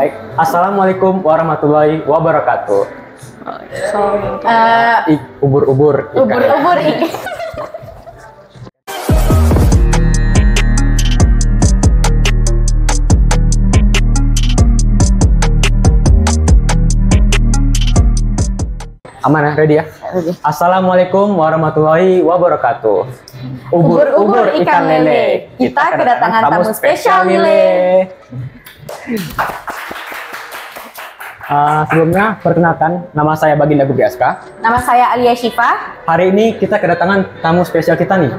Baik. Assalamualaikum warahmatullahi wabarakatuh. Ubur-ubur. Ubur-ubur ikan. Aman ya, ready ya? Ready. Assalamualaikum warahmatullahi wabarakatuh. Ubur-ubur ikan lele. Kita kedatangan tamu spesial lele. Sebelumnya perkenalkan, nama saya Baginda Bugiaska. Nama saya Alia Syifa. Hari ini kita kedatangan tamu spesial kita nih.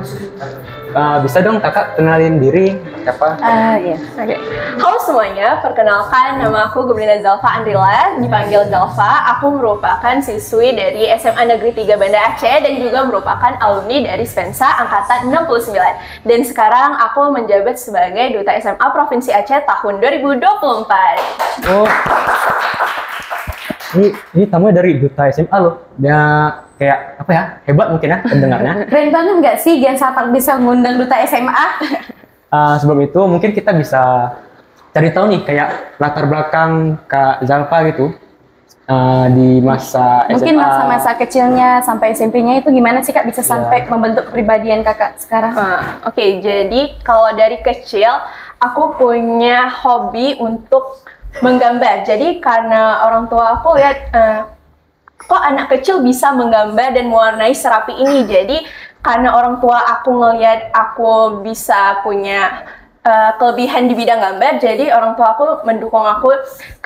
Bisa dong kakak kenalin diri siapa? Iya. Oke. Halo semuanya, perkenalkan nama aku Gublina Zalfa Andrila, dipanggil Zalfa. Aku merupakan siswi dari SMA Negeri 3 Banda Aceh dan juga merupakan alumni dari Spensa Angkatan 69. Dan sekarang aku menjabat sebagai Duta SMA Provinsi Aceh tahun 2024. Oh, ini tamunya dari Duta SMA loh. Dia kayak apa ya, hebat mungkin ya pendengarnya. Keren banget nggak sih Gian Sapak bisa ngundang Duta SMA? Sebelum itu mungkin kita bisa cari tahu nih kayak latar belakang Kak Zalfa gitu di masa Mungkin SMA. masa-masa kecilnya sampai SMP-nya itu gimana sih Kak bisa sampai membentuk kepribadian Kakak sekarang? Oke, jadi kalau dari kecil aku punya hobi untuk menggambar. Jadi karena orang tua aku lihat kok anak kecil bisa menggambar dan mewarnai serapi ini. Jadi karena orang tua aku ngelihat aku bisa punya kelebihan di bidang gambar, jadi orang tua aku mendukung aku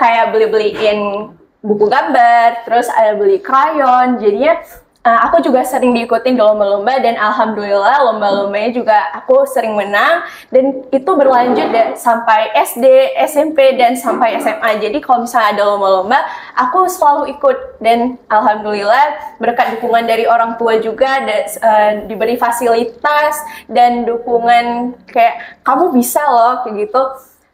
kayak beli-beliin buku gambar, terus ada beli krayon. Jadinya aku juga sering diikutin di lomba-lomba dan alhamdulillah lomba-lombanya juga aku sering menang, dan itu berlanjut sampai SD, SMP dan sampai SMA. Jadi kalau misalnya ada lomba-lomba aku selalu ikut, dan alhamdulillah berkat dukungan dari orang tua juga diberi fasilitas dan dukungan kayak kamu bisa loh kayak gitu.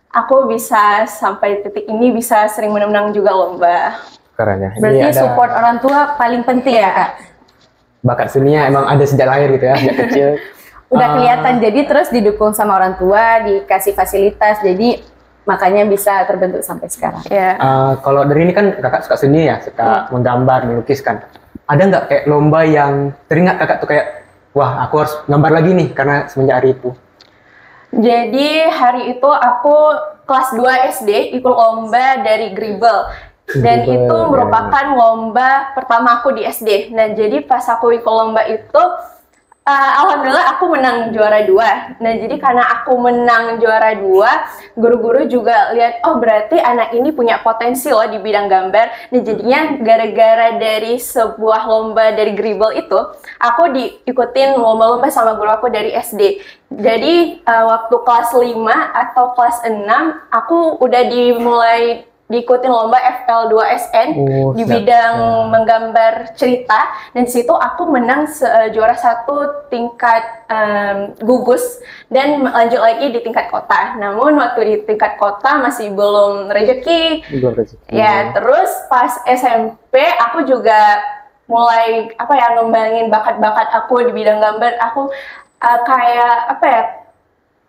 Aku bisa sampai titik ini, bisa sering menang juga lomba. Keren ya. Berarti support orang tua paling penting ya Kak? Bakat seninya emang ada sejak lahir gitu ya, sejak kecil. Udah kelihatan, jadi terus didukung sama orang tua, dikasih fasilitas, jadi makanya bisa terbentuk sampai sekarang. Kalau dari ini kan kakak suka seni ya, suka menggambar, melukiskan. Ada nggak kayak lomba yang teringat kakak tuh kayak, wah aku harus gambar lagi nih karena semenjak hari itu? Jadi hari itu aku kelas 2 SD ikut lomba dari Gribble. Dan itu merupakan lomba pertama aku di SD. Nah, jadi pas aku ikut lomba itu, alhamdulillah aku menang juara 2. Nah, jadi karena aku menang juara 2, guru-guru juga lihat, oh berarti anak ini punya potensi loh di bidang gambar. Nah, jadinya gara-gara dari sebuah lomba dari Gribble itu, aku diikutin lomba-lomba sama guru aku dari SD. Jadi, waktu kelas 5 atau kelas 6, aku udah diikutin lomba FL2SN di bidang menggambar cerita, dan situ aku menang juara 1 tingkat gugus dan lanjut lagi di tingkat kota. Namun waktu di tingkat kota masih belum rezeki. Ya, terus pas SMP aku juga mulai ngembangin bakat-bakat aku di bidang gambar. Aku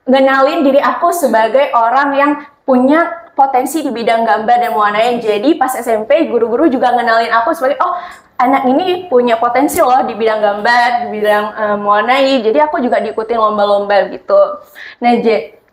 ngenalin diri aku sebagai orang yang punya potensi di bidang gambar dan mewarnai. Jadi pas SMP guru-guru juga ngenalin aku sebagai, oh anak ini punya potensi loh di bidang gambar, di bidang mewarnai. Jadi aku juga diikutin lomba-lomba gitu. Nah,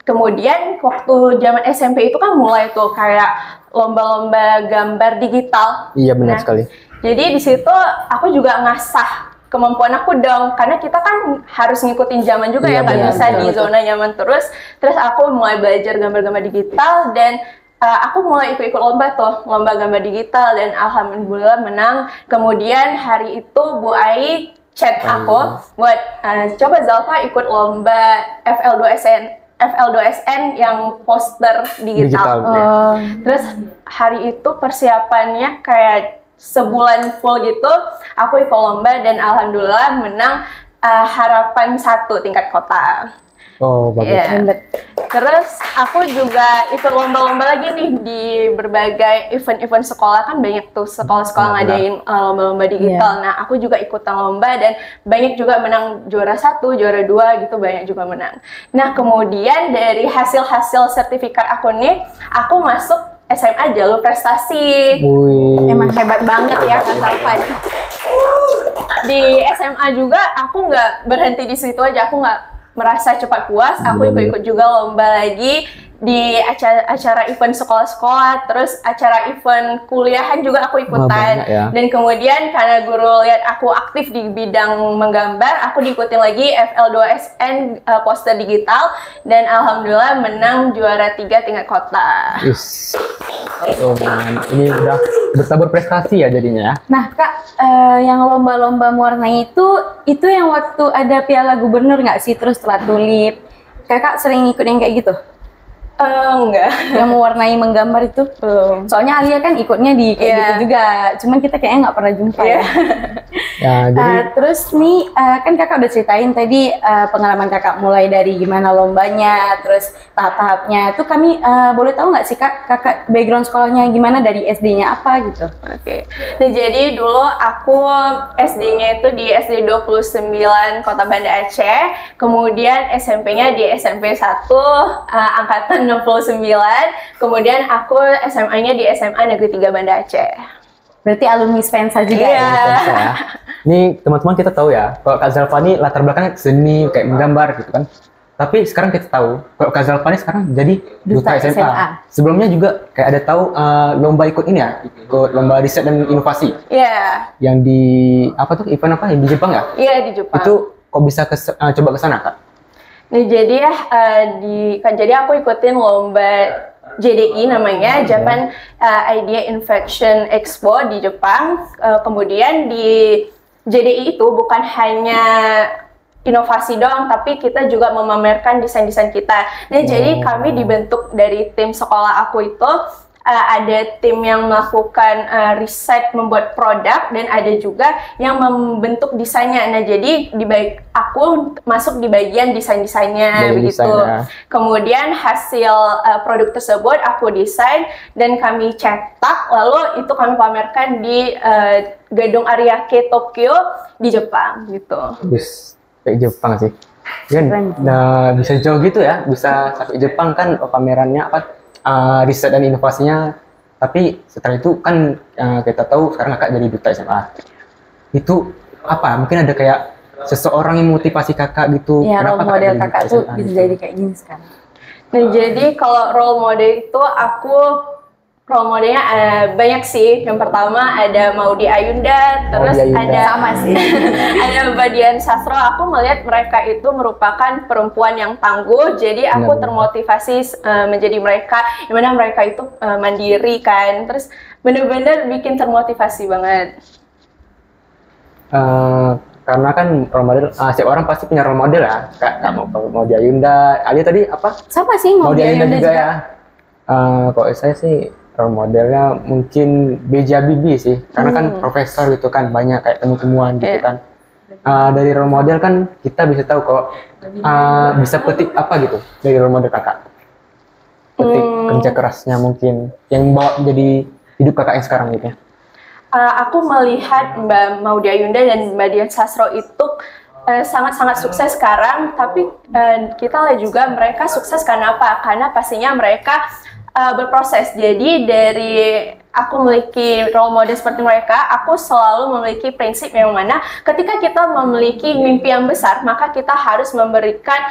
kemudian waktu zaman SMP itu kan mulai tuh kayak lomba-lomba gambar digital. Iya benar sekali. Jadi di situ aku juga ngasah kemampuan aku dong, karena kita kan harus ngikutin zaman juga ya, nggak bisa di zona nyaman terus. Terus aku mulai belajar gambar-gambar digital, dan aku mulai ikut-ikut lomba tuh, lomba gambar digital, dan alhamdulillah menang. Kemudian hari itu Bu Ai chat aku buat coba Zalfa ikut lomba FL2SN yang poster digital. Terus hari itu persiapannya kayak sebulan full gitu, aku ikut lomba dan alhamdulillah menang harapan 1 tingkat kota. Oh, bagus. Terus aku juga ikut lomba-lomba lagi nih di berbagai event-event sekolah, kan banyak tuh sekolah-sekolah ngadain lomba-lomba digital. Nah, aku juga ikutan lomba dan banyak juga menang juara 1, juara 2 gitu, banyak juga menang. Nah, kemudian dari hasil-hasil sertifikat aku nih, aku masuk SMA jalur prestasi. Wih. Emang hebat banget ya Kak Salvan. Di SMA juga aku nggak berhenti di situ aja, aku nggak merasa cepat puas, aku ikut-ikut juga lomba lagi di acara event sekolah-sekolah, terus acara event kuliahan juga aku ikutan. banyak ya. Dan kemudian karena guru lihat aku aktif di bidang menggambar, aku diikutin lagi FL2SN poster digital, dan alhamdulillah menang juara 3 tingkat kota. Yes. Oh, man. Ini udah bertabur prestasi ya jadinya ya. Nah Kak, yang lomba-lomba mewarnai itu yang waktu ada piala gubernur nggak sih, terus setelah tulip, Kakak sering ikut yang kayak gitu? Enggak. Yang mewarnai menggambar itu? Belum. Soalnya Alia kan ikutnya di kayak gitu juga, cuman kita kayaknya nggak pernah jumpa ya. Ya, jadi Terus nih, kan Kakak udah ceritain tadi pengalaman Kakak mulai dari gimana lombanya, terus tahap-tahapnya. Itu kami boleh tahu nggak sih Kakak background sekolahnya gimana, dari SD-nya apa gitu? Oke. Nah, jadi dulu aku SD-nya itu di SD 29 Kota Banda Aceh, kemudian SMP-nya di SMP 1 angkatan 69, kemudian aku SMA-nya di SMA Negeri 3 Banda Aceh. Berarti alumni Spensa juga Iya. ya? Ini teman-teman kita tahu ya, kalau Kak Zalfani latar belakangnya seni kayak menggambar gitu kan. Tapi sekarang kita tahu kalau Kak Zalfani sekarang jadi duta SMA. Sebelumnya juga kayak ada tahu lomba ikut ini ya, ikut lomba riset dan inovasi. Iya. Yang di apa tuh, event apa yang di Jepang ya? Iya, di Jepang. Itu kok bisa coba ke sana Kak? Nah, jadi ya jadi aku ikutin lomba JDI namanya, Japan Idea Invention Expo di Jepang. Kemudian di JDI itu bukan hanya inovasi doang, tapi kita juga memamerkan desain-desain kita. Nah, jadi kami dibentuk dari tim sekolah aku itu. Ada tim yang melakukan riset membuat produk, dan ada juga yang membentuk desainnya. Nah, jadi aku masuk di bagian desain-desainnya begitu. Kemudian hasil produk tersebut aku desain dan kami cetak, lalu itu kami pamerkan di Gedung Ariake Tokyo di Jepang gitu. Bis, kayak Jepang sih. Kan bisa jauh gitu ya, bisa sampai Jepang kan pamerannya apa? Riset dan inovasinya, tapi setelah itu kan kita tahu sekarang Kakak jadi duta SMA. Itu apa? Mungkin ada kayak seseorang yang motivasi Kakak gitu. Ya, role model Kakak tuh bisa jadi kayak gini sekarang. Nah, jadi kalau role model itu role modelnya banyak sih. Yang pertama ada Maudy Ayunda, terus ada sama sih. ada Mbak Dian Sastro. Aku melihat mereka itu merupakan perempuan yang tangguh. Jadi aku termotivasi menjadi mereka, di mana mereka itu mandiri kan. Terus bener-bener bikin termotivasi banget. Karena kan role model, setiap orang pasti punya role model ya. Kak Maudy Ayunda, Alia tadi apa? Sama sih, Maudy Ayunda juga ya. Kalau saya sih role modelnya mungkin B.J. Habibie sih, karena kan profesor gitu kan, banyak kayak temu-temuan gitu kan. Dari role model kan kita bisa tahu kok bisa petik apa gitu dari role model Kakak. Petik kerja kerasnya mungkin yang bawa jadi hidup Kakak yang sekarang gitu ya. Aku melihat Mbak Maudy Ayunda dan Mbak Dian Sastro itu sangat-sangat sukses sekarang, tapi kita lihat juga mereka sukses karena apa? Karena pastinya mereka berproses. Jadi dari aku memiliki role model seperti mereka, aku selalu memiliki prinsip yang mana ketika kita memiliki mimpi yang besar, maka kita harus memberikan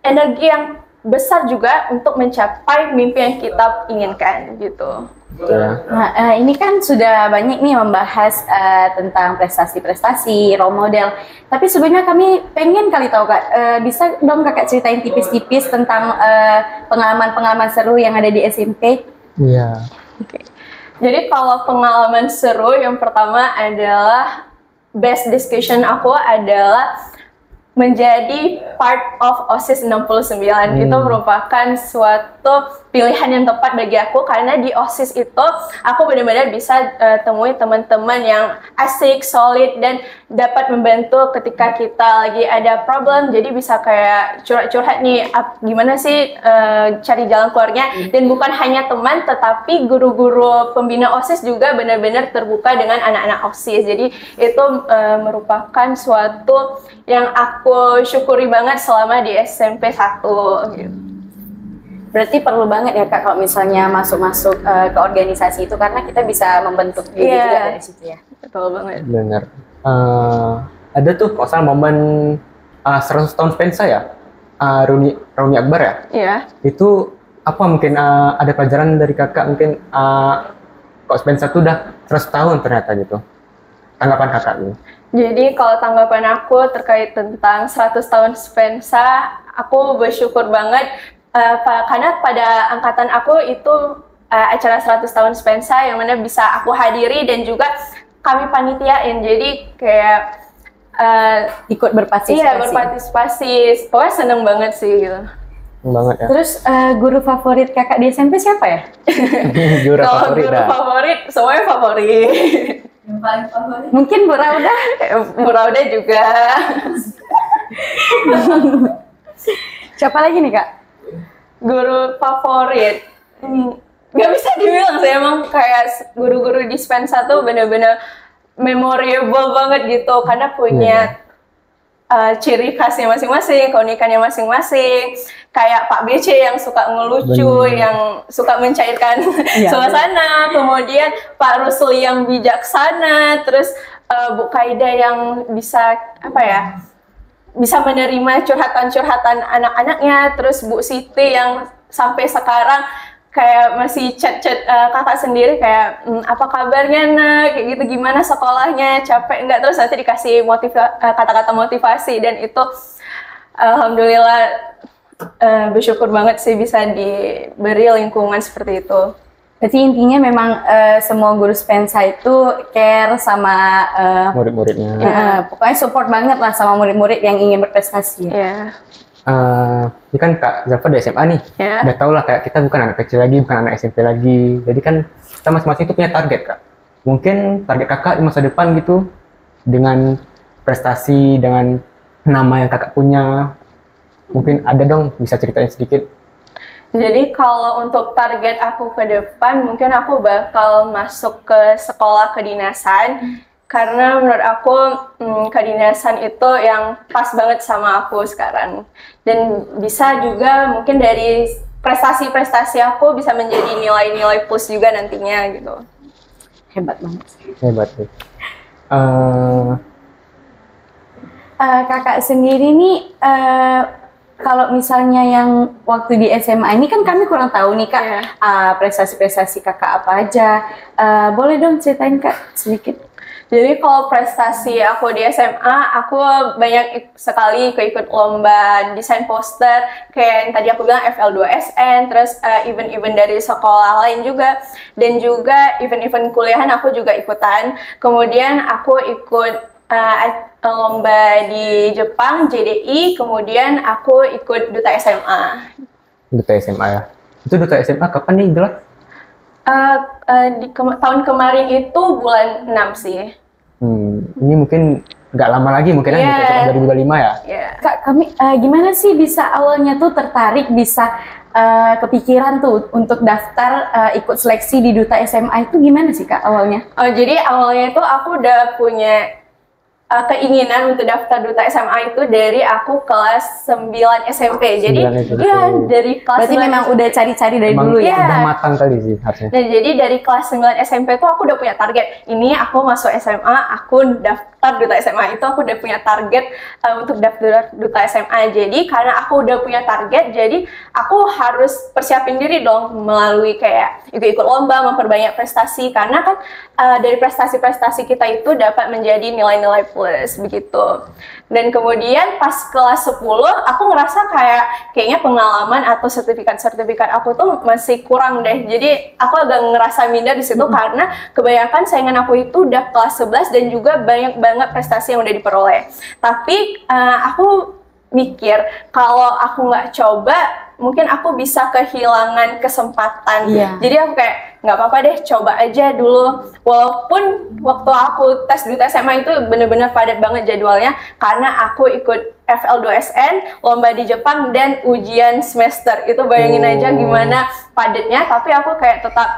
energi yang besar juga untuk mencapai mimpi yang kita inginkan gitu. Nah, ini kan sudah banyak nih membahas tentang prestasi-prestasi, role model. Tapi sebenarnya kami pengen kali tahu Kak, bisa dong Kakak ceritain tipis-tipis tentang pengalaman-pengalaman seru yang ada di SMP? Iya. Oke. Jadi kalau pengalaman seru yang pertama adalah best discussion aku adalah menjadi part of OSIS 69. Itu merupakan suatu pilihan yang tepat bagi aku, karena di OSIS itu aku benar-benar bisa temui teman-teman yang asik, solid, dan dapat membantu ketika kita lagi ada problem. Jadi bisa kayak curhat-curhat nih, gimana sih cari jalan keluarnya. Dan bukan hanya teman, tetapi guru-guru pembina OSIS juga benar-benar terbuka dengan anak-anak OSIS. Jadi itu merupakan suatu yang aku syukuri banget selama di SMP 1 gitu. Berarti perlu banget ya Kak kalau misalnya masuk-masuk ke organisasi itu karena kita bisa membentuk diri juga dari situ ya. Betul banget. Benar. Ada tuh kalau salah momen 100 tahun Spensa ya, Reuni Akbar ya. Iya. Itu apa mungkin ada pelajaran dari kakak mungkin kok Spensa tuh udah 100 tahun ternyata gitu. Tanggapan kakak ini? Jadi kalau tanggapan aku terkait tentang 100 tahun Spensa, aku bersyukur banget karena pada angkatan aku itu acara 100 tahun Spensa yang mana bisa aku hadiri dan juga kami panitiain. Jadi kayak ikut berpartisipasi. Iya, berpartisipasi. Pokoknya seneng banget sih gitu. Banget ya. Terus guru favorit kakak di SMP siapa ya? Guru Kalau favorit guru dah. favorit, semuanya favorit. Yang paling favorit? Mungkin Bu Rauda. Bu Rauda juga. Siapa lagi nih Kak? Guru favorit. Gak bisa dibilang sih, emang kayak guru-guru di Spensa tuh bener-bener memorable banget gitu karena punya ciri khasnya masing-masing, keunikannya masing-masing. Kayak Pak BC yang suka ngelucu, yang suka mencairkan suasana. Kemudian Pak Rusli yang bijaksana, terus Bu Kaida yang bisa bisa menerima curhatan-curhatan anak-anaknya. Terus Bu Siti yang sampai sekarang kayak masih chat-chat kakak sendiri kayak apa kabarnya nak, kayak gitu, gimana sekolahnya, capek enggak, terus nanti dikasih kata-kata motivasi. Dan itu alhamdulillah bersyukur banget sih bisa diberi lingkungan seperti itu. Berarti intinya memang semua guru Spensa itu care sama murid-muridnya. Pokoknya support banget lah sama murid-murid yang ingin berprestasi. Ini kan Kak Zafar di SMA nih, udah tau lah kayak kita bukan anak kecil lagi, bukan anak SMP lagi. Jadi kan kita masing-masing itu punya target Kak. Mungkin target kakak di masa depan gitu, dengan prestasi, dengan nama yang kakak punya, mungkin ada dong, bisa ceritain sedikit. Jadi kalau untuk target aku ke depan, mungkin aku bakal masuk ke sekolah kedinasan. Karena menurut aku kedinasan itu yang pas banget sama aku sekarang. Dan bisa juga mungkin dari prestasi-prestasi aku bisa menjadi nilai-nilai plus juga nantinya gitu. Hebat banget. Hebat sih. Kakak sendiri nih, kalau misalnya yang waktu di SMA ini kan kami kurang tahu nih Kak, prestasi-prestasi kakak apa aja. Boleh dong ceritain Kak sedikit? Jadi kalau prestasi aku di SMA, aku banyak sekali ikut lomba desain poster, kayak yang tadi aku bilang FL2SN, terus event-event dari sekolah lain juga, dan juga event-event kuliahan aku juga ikutan. Kemudian aku ikut lomba di Jepang, JDI, kemudian aku ikut Duta SMA. Duta SMA ya? Itu Duta SMA kapan nih jelas? Tahun kemarin itu bulan 6 sih. Ini mungkin nggak lama lagi mungkin ya, 2025 ya? Kak, kami gimana sih bisa awalnya tuh tertarik, bisa kepikiran tuh untuk daftar ikut seleksi di Duta SMA itu gimana sih Kak awalnya? Jadi awalnya itu aku udah punya keinginan untuk daftar Duta SMA itu dari aku kelas 9 SMP. Jadi ya dari kelas berarti memang udah cari-cari dari dulu ya? Udah matang kali sih harusnya. Dan jadi dari kelas 9 SMP tuh aku udah punya target. Ini aku masuk SMA, aku daftar Duta SMA, itu aku udah punya target untuk daftar Duta SMA. Jadi karena aku udah punya target, jadi aku harus persiapin diri dong melalui kayak ikut-ikut lomba, memperbanyak prestasi. Karena kan dari prestasi-prestasi kita itu dapat menjadi nilai-nilai plus begitu. Dan kemudian pas kelas 10 aku ngerasa kayaknya pengalaman atau sertifikat aku tuh masih kurang deh. Jadi aku agak ngerasa minder di situ karena kebanyakan saingan aku itu udah kelas 11 dan juga banyak banget prestasi yang udah diperoleh. Tapi aku mikir kalau aku nggak coba mungkin aku bisa kehilangan kesempatan. Jadi aku kayak nggak apa-apa deh, coba aja dulu. Walaupun waktu aku tes Duta SMA itu bener-bener padat banget jadwalnya karena aku ikut FL2SN, lomba di Jepang, dan ujian semester. Itu bayangin aja gimana padatnya, tapi aku kayak tetap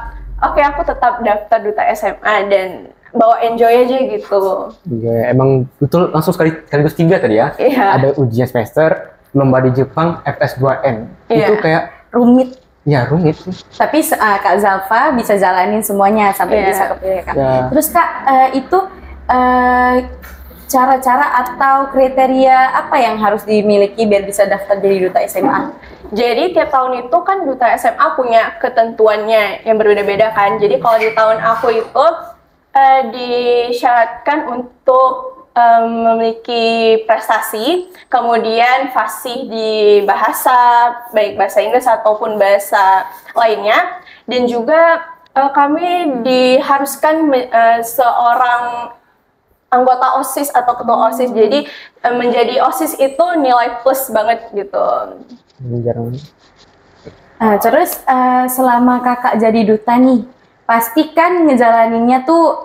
aku tetap daftar Duta SMA dan bawa enjoy aja gitu. Iya, emang betul langsung sekaligus 3 tadi ya. Ada ujian semester, lomba di Jepang, FS2N. Itu kayak rumit. Ya rumit sih. Tapi Kak Zalfa bisa jalanin semuanya sampai bisa kepilih Kak. Terus Kak itu cara-cara atau kriteria apa yang harus dimiliki biar bisa daftar jadi duta SMA? Jadi tiap tahun itu kan duta SMA punya ketentuannya yang berbeda-beda kan. Jadi kalau di tahun aku itu disyaratkan untuk memiliki prestasi, kemudian fasih di bahasa, baik bahasa Inggris ataupun bahasa lainnya, dan juga kami diharuskan seorang anggota OSIS atau ketua OSIS. Jadi menjadi OSIS itu nilai plus banget gitu. Terus selama kakak jadi duta nih, pasti kan ngejalaninnya tuh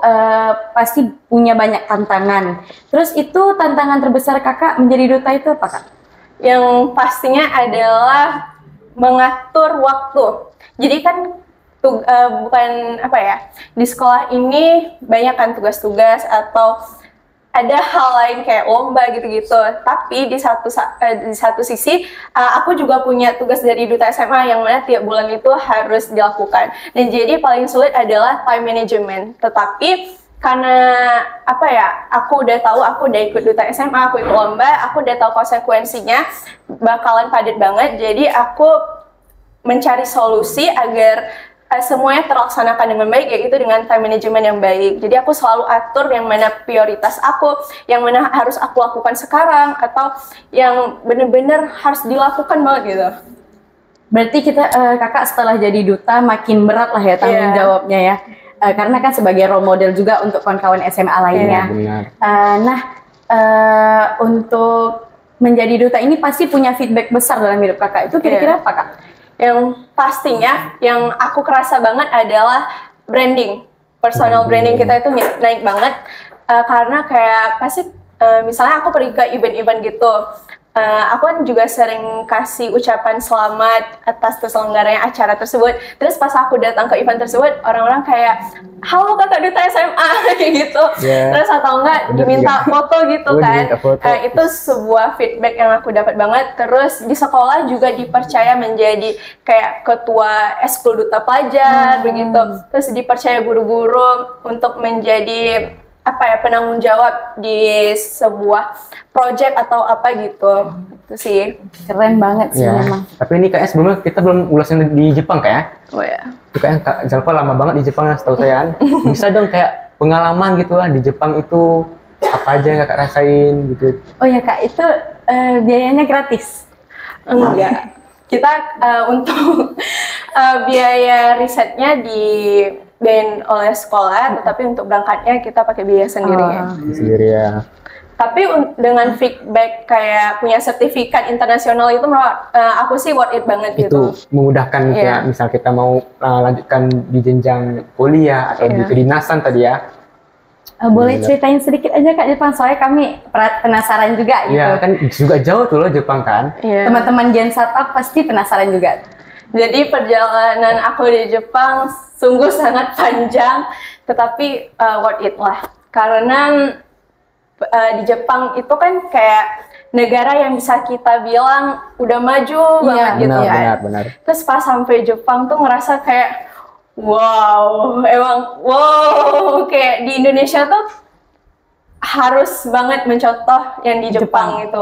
pasti punya banyak tantangan. Terus itu tantangan terbesar kakak menjadi duta itu apa Kak? Yang pastinya adalah mengatur waktu. Jadi kan bukan apa ya, di sekolah ini banyak kan tugas-tugas atau ada hal lain kayak lomba gitu-gitu. Tapi di satu sisi aku juga punya tugas dari duta SMA yang mana tiap bulan itu harus dilakukan. Dan jadi paling sulit adalah time management. Tetapi karena apa ya, aku udah tahu, aku udah ikut duta SMA, aku ikut lomba, aku udah tahu konsekuensinya bakalan padat banget. Jadi aku mencari solusi agar semuanya terlaksanakan dengan baik, yaitu dengan time management yang baik. Jadi aku selalu atur yang mana prioritas aku, yang mana harus aku lakukan sekarang, atau yang benar-benar harus dilakukan banget gitu. Berarti kita kakak setelah jadi duta makin berat lah ya tanggung jawabnya ya. Karena kan sebagai role model juga untuk kawan-kawan SMA lainnya. Untuk menjadi duta ini pasti punya feedback besar dalam hidup kakak. Itu kira-kira apa Kak? Yang pastinya yang aku kerasa banget adalah branding, personal branding kita itu naik banget karena kayak pasti misalnya aku pergi ke event-event gitu, aku kan juga sering kasih ucapan selamat atas terselenggaranya acara tersebut. Terus pas aku datang ke event tersebut, orang-orang kayak, halo kakak duta SMA, kayak gitu. Terus atau enggak diminta foto gitu kan. Itu sebuah feedback yang aku dapat banget. Terus di sekolah juga dipercaya menjadi kayak ketua eskul duta pelajar, begitu. Terus dipercaya guru-guru untuk menjadi apa ya, penanggung jawab di sebuah project atau apa gitu. Itu sih keren banget sih memang. Tapi ini kayaknya sebelumnya kita belum ulasin di Jepang kayak. Oh ya. Itu kayaknya Kak Zalfa lama banget di Jepang setahu saya. Bisa dong kayak pengalaman gitu lah di Jepang itu apa aja yang kakak rasain gitu. Oh ya Kak, itu biayanya gratis? Enggak. Kita untuk biaya risetnya dibiayain oleh sekolah, tetapi untuk berangkatnya kita pakai biaya sendiri. Sendiri ya. Tapi dengan feedback kayak punya sertifikat internasional itu aku sih worth it banget gitu. Itu memudahkan ya, misal kita mau lanjutkan di jenjang kuliah atau di kedinasan tadi ya. Boleh ceritain sedikit aja Kak Jepang, soalnya kami penasaran juga gitu. Iya kan juga jauh tuh loh Jepang kan. Teman-teman Gen Startup pasti penasaran juga. Jadi perjalanan aku di Jepang sungguh sangat panjang, tetapi worth it lah. Karena di Jepang itu kan kayak negara yang bisa kita bilang udah maju banget gitu kan. Benar. Terus pas sampai Jepang tuh ngerasa kayak wow, emang wow, kayak di Indonesia tuh harus banget mencontoh yang di Jepang itu.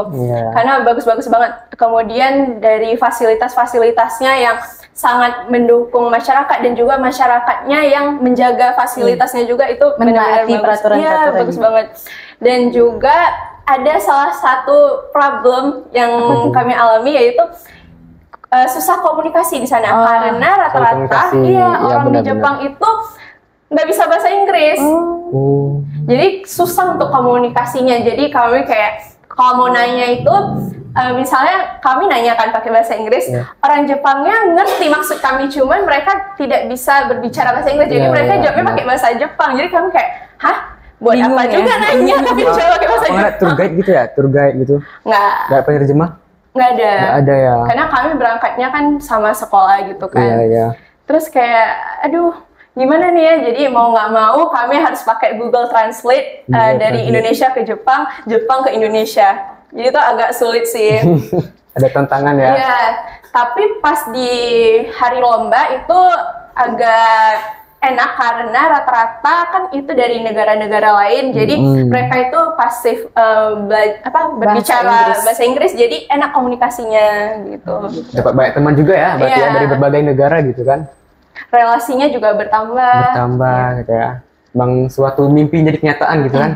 Karena bagus-bagus banget. Kemudian dari fasilitas-fasilitasnya yang sangat mendukung masyarakat dan juga masyarakatnya yang menjaga fasilitasnya juga itu benar-benar bagus. Iya, bagus banget. Dan juga ada salah satu problem yang kami alami, yaitu susah komunikasi di sana karena rata-rata orang di Jepang itu nggak bisa bahasa Inggris. Jadi susah untuk komunikasinya. Jadi kami kayak kalau mau nanya itu misalnya kami nanyakan pakai bahasa Inggris, orang Jepangnya ngerti maksud kami, cuman mereka tidak bisa berbicara bahasa Inggris. Jadi mereka jawabnya pakai bahasa Jepang. Jadi kami kayak, hah? Buat bingung apa juga nanya tapi coba pakai bahasa Jepang. Tour guide gitu ya? Tour guide gitu? Nggak penerjemah? Nggak ada. Nggak ada ya? Karena kami berangkatnya kan sama sekolah gitu kan. Iya. Terus kayak, aduh gimana nih ya, jadi mau nggak mau kami harus pakai Google Translate dari Indonesia ke Jepang, Jepang ke Indonesia. Jadi itu agak sulit sih. Ada tantangan ya? Iya, Tapi pas di hari lomba itu agak enak karena rata-rata kan itu dari negara-negara lain, jadi mereka itu pasif berbicara bahasa Inggris, jadi enak komunikasinya gitu. Dapat banyak teman juga ya, berarti ya, dari berbagai negara gitu kan. Relasinya juga bertambah gitu ya. Bang, suatu mimpi jadi kenyataan gitu kan.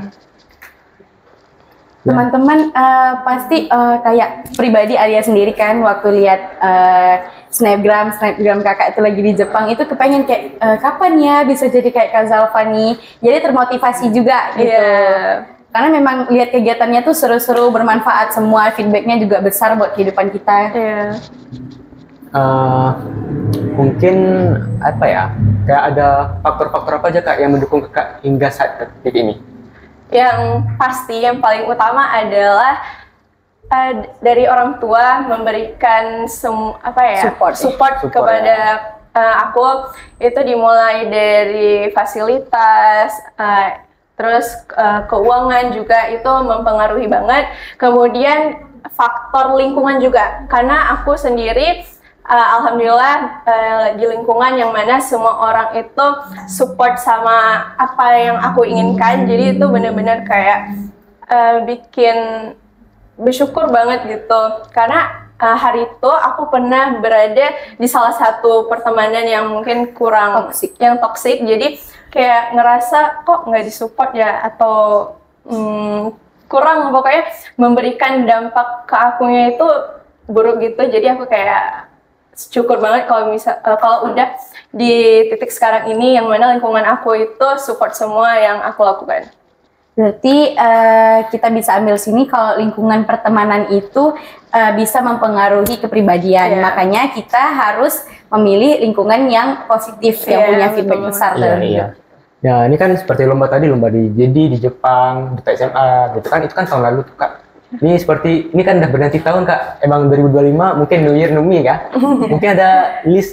Teman-teman pasti kayak pribadi Alia sendiri kan waktu lihat snapgram kakak itu lagi di Jepang itu kepengen kayak kapan ya bisa jadi kayak Kak Zalfani, jadi termotivasi juga gitu. Karena memang lihat kegiatannya tuh seru-seru, bermanfaat semua, feedbacknya juga besar buat kehidupan kita. Mungkin apa ya, kayak ada faktor-faktor apa aja Kak yang mendukung Kakak hingga saat detik ini? Yang pasti yang paling utama adalah dari orang tua memberikan support kepada aku. Itu dimulai dari fasilitas, terus keuangan juga itu mempengaruhi banget. Kemudian faktor lingkungan juga, karena aku sendiri alhamdulillah di lingkungan yang mana semua orang itu support sama apa yang aku inginkan, jadi itu benar-benar kayak bikin bersyukur banget gitu. Karena hari itu aku pernah berada di salah satu pertemanan yang mungkin kurang toksik, jadi kayak ngerasa kok nggak disupport ya, atau kurang, pokoknya memberikan dampak ke akunya itu buruk gitu. Jadi aku kayak syukur banget kalau udah di titik sekarang ini yang mana lingkungan aku itu support semua yang aku lakukan. Berarti kita bisa ambil sini kalau lingkungan pertemanan itu bisa mempengaruhi kepribadian. Makanya kita harus memilih lingkungan yang positif, yang punya feedback besar. Ya, ini kan seperti lomba tadi, lomba di Jepang, Duta SMA gitu kan, itu kan tahun lalu tuh Kak. Ini kan udah berganti tahun Kak, emang 2025 mungkin New Year New Me ya. Mungkin ada wish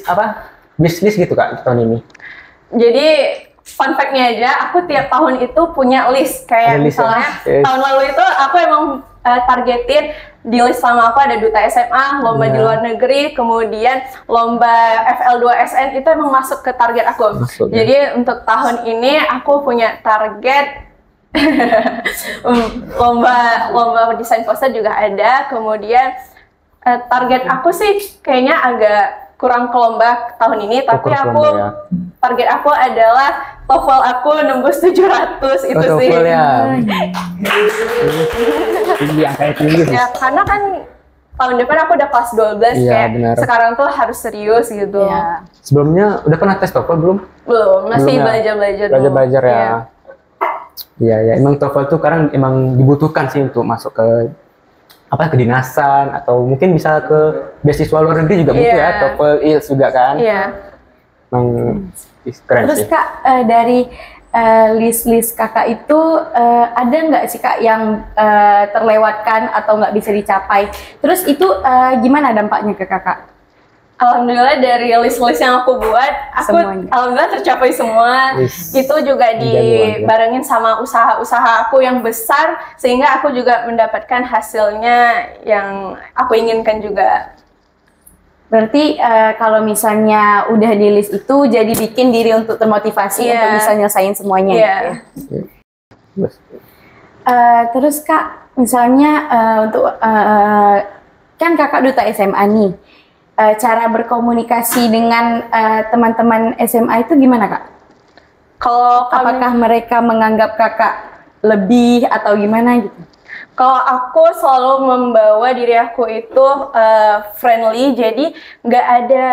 list gitu Kak tahun ini. Jadi fun fact-nya aja, aku tiap tahun itu punya list. Kayak misalnya tahun lalu itu aku emang targetin di list sama aku ada Duta SMA, lomba di luar negeri, kemudian lomba FL2SN itu emang masuk ke target aku. Jadi untuk tahun ini aku punya target lomba desain poster juga ada. Kemudian target aku sih kayaknya agak kurang ke lomba tahun ini, tapi target aku adalah TOEFL aku nembus 700 itu sih. TOEFL ya. Tinggi, angka tinggi. Ya, karena kan tahun depan aku udah kelas 12 kayak benar. Sekarang tuh harus serius gitu. Ya. Sebelumnya udah pernah tes TOEFL belum? Belum, masih belajar ya. Iya, emang TOEFL tuh sekarang emang dibutuhkan sih untuk masuk ke kedinasan atau mungkin bisa ke beasiswa luar negeri juga butuh ya, TOEFL, IELTS juga kan. Emang keren. Terus sih. Kak, dari list Kakak itu ada nggak sih Kak yang terlewatkan atau nggak bisa dicapai? Terus itu gimana dampaknya ke Kakak? Alhamdulillah dari list-list yang aku buat, alhamdulillah tercapai semua. Itu juga dibarengin sama usaha-usaha aku yang besar, sehingga aku juga mendapatkan hasilnya yang aku inginkan juga. Berarti kalau misalnya udah di list itu, jadi bikin diri untuk termotivasi untuk bisa nyelesain semuanya gitu ya. Terus Kak, misalnya untuk kan Kakak Duta SMA nih, cara berkomunikasi dengan teman-teman SMA itu gimana Kak? Apakah mereka menganggap Kakak lebih atau gimana gitu? Kalau aku selalu membawa diri aku itu friendly, jadi nggak ada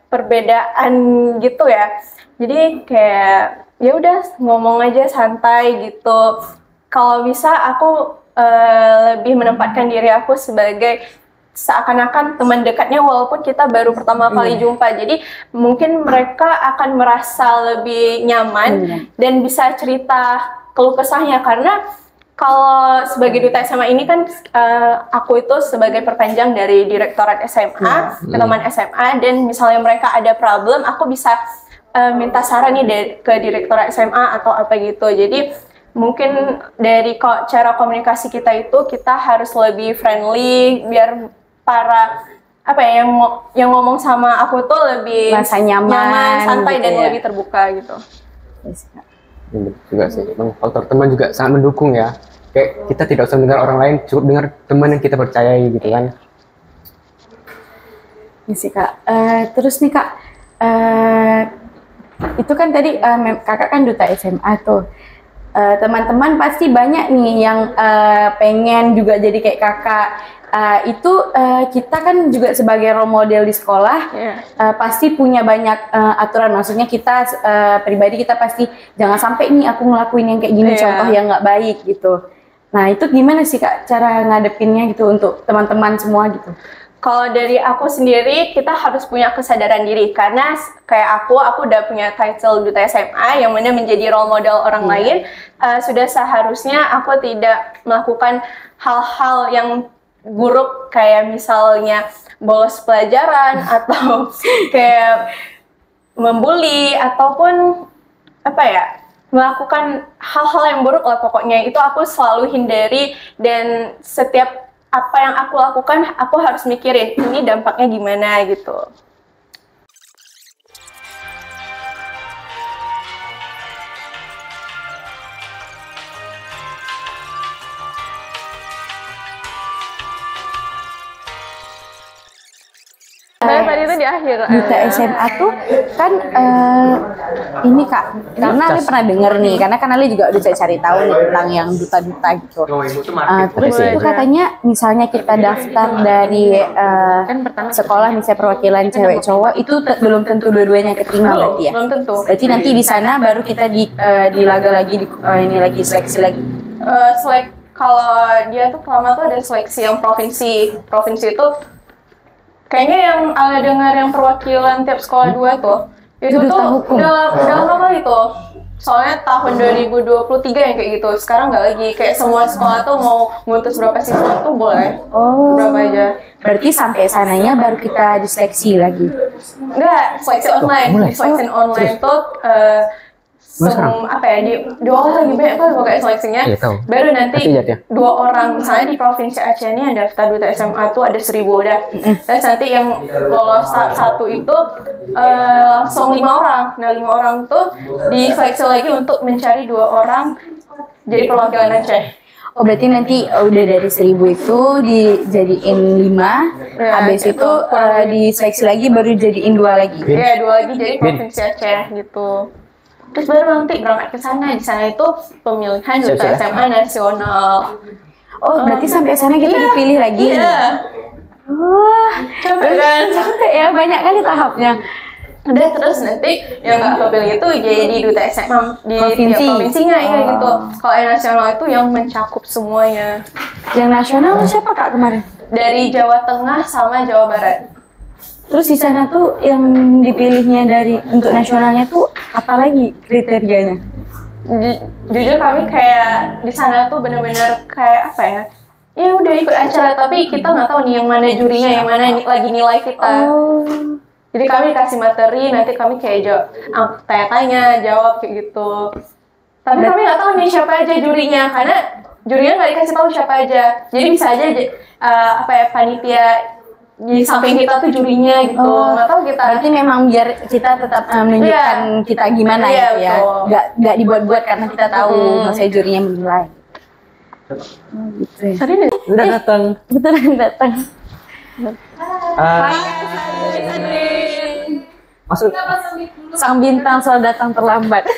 perbedaan gitu ya. Jadi kayak ya udah ngomong aja santai gitu. Kalau bisa aku lebih menempatkan diri aku sebagai seakan-akan teman dekatnya walaupun kita baru pertama kali jumpa. Jadi mungkin mereka akan merasa lebih nyaman dan bisa cerita keluh kesahnya, karena kalau sebagai Duta SMA ini kan aku itu sebagai perpanjang dari Direktorat SMA, teman SMA, dan misalnya mereka ada problem, aku bisa minta saran nih ke Direktorat SMA atau apa gitu. Jadi mungkin dari cara komunikasi kita itu kita harus lebih friendly biar para apa ya, yang ngomong sama aku tuh lebih Rasa nyaman santai gitu dan ya. lebih terbuka gitu. Yes, Kak. Ya, betul juga sih. Emang faktor teman juga sangat mendukung ya. Kayak kita tidak usah dengar orang lain, cukup dengar teman yang kita percayai gitu kan. Iya sih Kak. Terus nih Kak, itu kan tadi kakak kan duta SMA tuh. Teman-teman pasti banyak nih yang pengen juga jadi kayak kakak. Kita kan juga sebagai role model di sekolah, pasti punya banyak aturan. Maksudnya kita pribadi kita pasti jangan sampai nih aku ngelakuin yang kayak gini, contoh yang nggak baik gitu. Nah itu gimana sih Kak cara ngadepinnya gitu untuk teman-teman semua gitu? Kalau dari aku sendiri, kita harus punya kesadaran diri. Karena kayak aku udah punya title duta SMA, yang mana menjadi role model orang lain. Sudah seharusnya aku tidak melakukan hal-hal yang buruk, kayak misalnya bolos pelajaran, atau kayak membuli, ataupun apa ya, melakukan hal-hal yang buruk lah pokoknya. Itu aku selalu hindari, dan setiap apa yang aku lakukan, aku harus mikirin ini dampaknya gimana gitu. Tadi itu di akhir. Duta SMA tuh kan ini Kak, karena Ali pernah denger nih, karena kan Ali juga udah cari tahu nih tentang yang duta-duta gitu. Terus itu katanya misalnya kita daftar dari sekolah misalnya perwakilan cewek cowok itu belum tentu dua-duanya keterima berarti ya? Belum tentu. Berarti nanti di sana baru kita dilaga lagi, ini lagi seleksi lagi. Kalau dia tuh lama tuh ada seleksi yang provinsi. Provinsi itu kayaknya yang ala dengar yang perwakilan tiap sekolah 2 tuh. Itu tuh udah lama kali tuh. Soalnya tahun 2023 yang kayak gitu. Sekarang nggak lagi, kayak semua sekolah tuh mau ngutus berapa siswa tuh boleh. Berapa aja. Berarti sampai sananya baru kita diseleksi lagi. Enggak, seleksi online. Seleksi online tuh apa ya, di orang lagi banyak tuh pokoknya seleksinya. Baru nanti 2 orang, misalnya di provinsi Aceh ini yang daftar duta SMA tuh ada 1000 udah. Terus nanti yang lolos satu itu langsung 5 orang. Nah 5 orang tuh diseleksi lagi untuk mencari 2 orang jadi perwakilan Aceh. Oh berarti nanti udah dari 1000 itu dijadiin 5, habis itu diseleksi lagi baru jadiin 2 lagi. Iya 2 lagi jadi provinsi Aceh gitu. Terus baru nanti berangkat ke sana. Di sana itu pemilihan duta SMA nasional. Oh berarti sampai sana kita dipilih lagi. Iya. Wah, Capek kan? Capek ya, banyak kali tahapnya. Udah, terus nanti yang nggak kepilih itu jadi duta SMA di tiap provinsinya ya gitu. Kalau yang nasional itu yang mencakup semuanya. Yang nasional siapa Kak kemarin? Dari Jawa Tengah sama Jawa Barat. Terus di sana tuh yang dipilihnya dari untuk nasionalnya tuh apa lagi kriterianya? Jujur kami kayak di sana tuh bener-bener kayak apa ya? Ya udah ikut acara tapi kita nggak tahu nih yang mana jurinya, yang mana lagi nilai kita. Jadi kami dikasih materi, nanti kami kayak tanya-tanya, jawab kayak gitu. Tapi kami nggak tahu nih siapa aja jurinya, karena jurinya nggak dikasih tahu siapa aja. Jadi bisa aja panitia di samping kita tuh jurinya gitu. Nggak tahu kita. Berarti memang biar kita tetap menunjukkan kita gimana gitu ya. Nggak dibuat-buat karena kita tahu maksudnya jurinya menilai. Gitu ya. Udah datang. Beneran datang. Masuk. Sang bintang selalu datang terlambat.